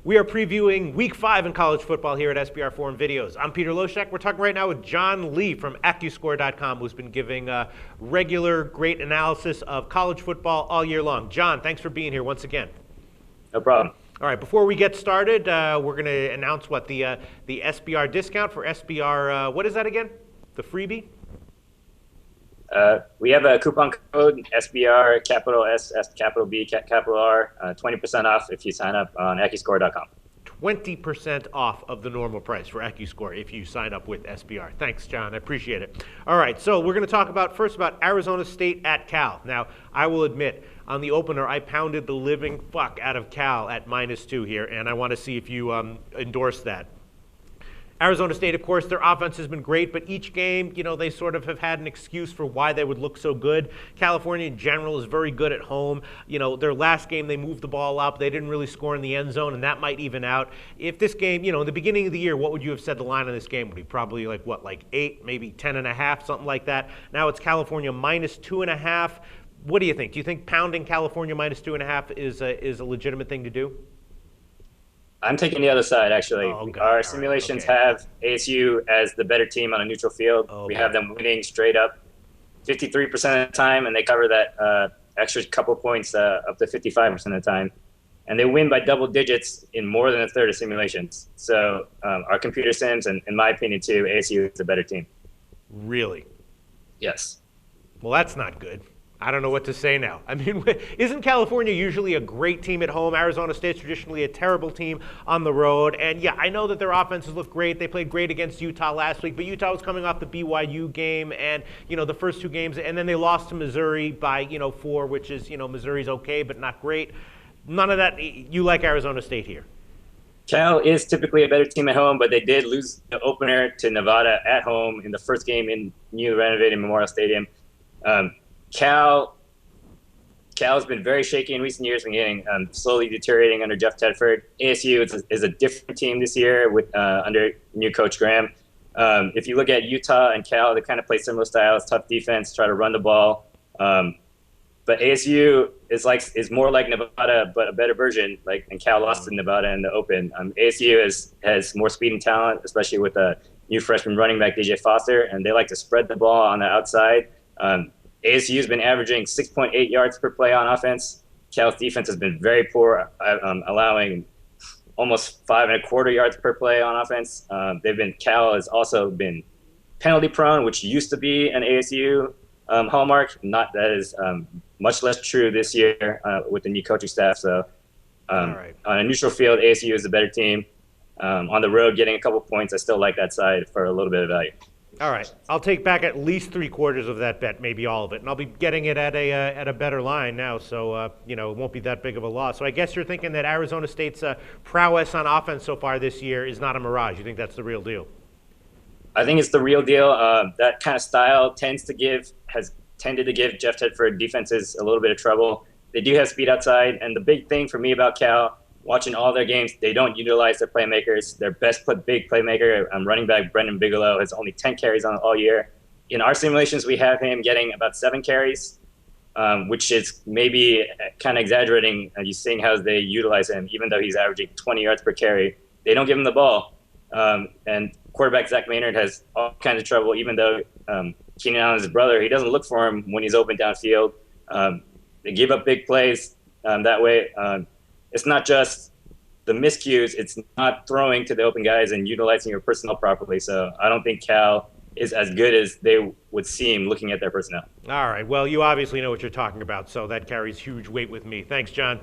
We are previewing Week 5 in college football here at SBR Forum Videos. I'm Peter Loshak. We're talking right now with Jon Lee from AccuScore.com, who's been giving regular, great analysis of college football all year long. Jon, thanks for being here once again. No problem. All right, before we get started, we're going to announce what the SBR discount for SBR, what is that again? The freebie? We have a coupon code, SBR, capital S, capital B, capital R, 20% off if you sign up on AccuScore.com. 20% off of the normal price for AccuScore if you sign up with SBR. Thanks, Jon. I appreciate it. All right, so we're going to talk first about Arizona State at Cal. Now, I will admit, on the opener, I pounded the living fuck out of Cal at -2 here, and I want to see if you endorse that. Arizona State, of course, their offense has been great, but each game, they sort of have had an excuse for why they would look so good. California in general is very good at home. Their last game, they moved the ball up. They didn't really score in the end zone, and that might even out. If this game, in the beginning of the year, what would you have said the line on this game would be? Probably like 8, maybe 10.5, something like that. Now it's California -2.5. What do you think? Do you think pounding California -2.5 is a legitimate thing to do? I'm taking the other side, actually. Oh, God. Our simulations have ASU as the better team on a neutral field. We have them winning straight up 53% of the time, and they cover that extra couple points up to 55% of the time. And they win by double digits in more than a third of simulations. So our computer sims, and in my opinion, too, ASU is the better team. Really? Yes. Well, that's not good. I don't know what to say now. I mean, isn't California usually a great team at home? Arizona State's traditionally a terrible team on the road. And yeah, I know that their offenses look great. They played great against Utah last week, but Utah was coming off the BYU game and, the first 2 games. And then they lost to Missouri by, 4, which is, Missouri's okay, but not great. None of that. You like Arizona State here? Cal is typically a better team at home, but they did lose the opener to Nevada at home in the first game in new renovated Memorial Stadium. Cal's been very shaky in recent years and getting slowly deteriorating under Jeff Tedford. ASU is a different team this year with under new coach Graham. If you look at Utah and Cal, they kind of play similar styles, tough defense, try to run the ball. But ASU is more like Nevada, but a better version. And Cal lost to Nevada in the Open. ASU has more speed and talent, especially with a new freshman running back DJ Foster, and they like to spread the ball on the outside. ASU has been averaging 6.8 yards per play on offense. Cal's defense has been very poor, allowing almost 5.25 yards per play on offense. Cal has also been penalty prone, which used to be an ASU hallmark. That is much less true this year with the new coaching staff. So on a neutral field, ASU is a better team. On the road, getting a couple points, I still like that side for a little bit of value. All right, I'll take back at least 3/4 of that bet, maybe all of it, and I'll be getting it at a better line now, so it won't be that big of a loss. So I guess you're thinking that Arizona State's prowess on offense so far this year is not a mirage. You think that's the real deal? I think it's the real deal. That kind of style has tended to give Jeff Tedford defenses a little bit of trouble. They do have speed outside, and the big thing for me about Cal, watching all their games, they don't utilize their playmakers. Their best big playmaker, running back Brendan Bigelow, has only 10 carries on all year. In our simulations, we have him getting about 7 carries, which is maybe kind of exaggerating. You seeing how they utilize him, even though he's averaging 20 yards per carry. They don't give him the ball. And quarterback Zach Maynard has all kinds of trouble, even though Keenan Allen is his brother. He doesn't look for him when he's open downfield. They give up big plays that way. It's not just the miscues. It's not throwing to the open guys and utilizing your personnel properly. So I don't think Cal is as good as they would seem looking at their personnel. All right. Well, you obviously know what you're talking about, so that carries huge weight with me. Thanks, Jon.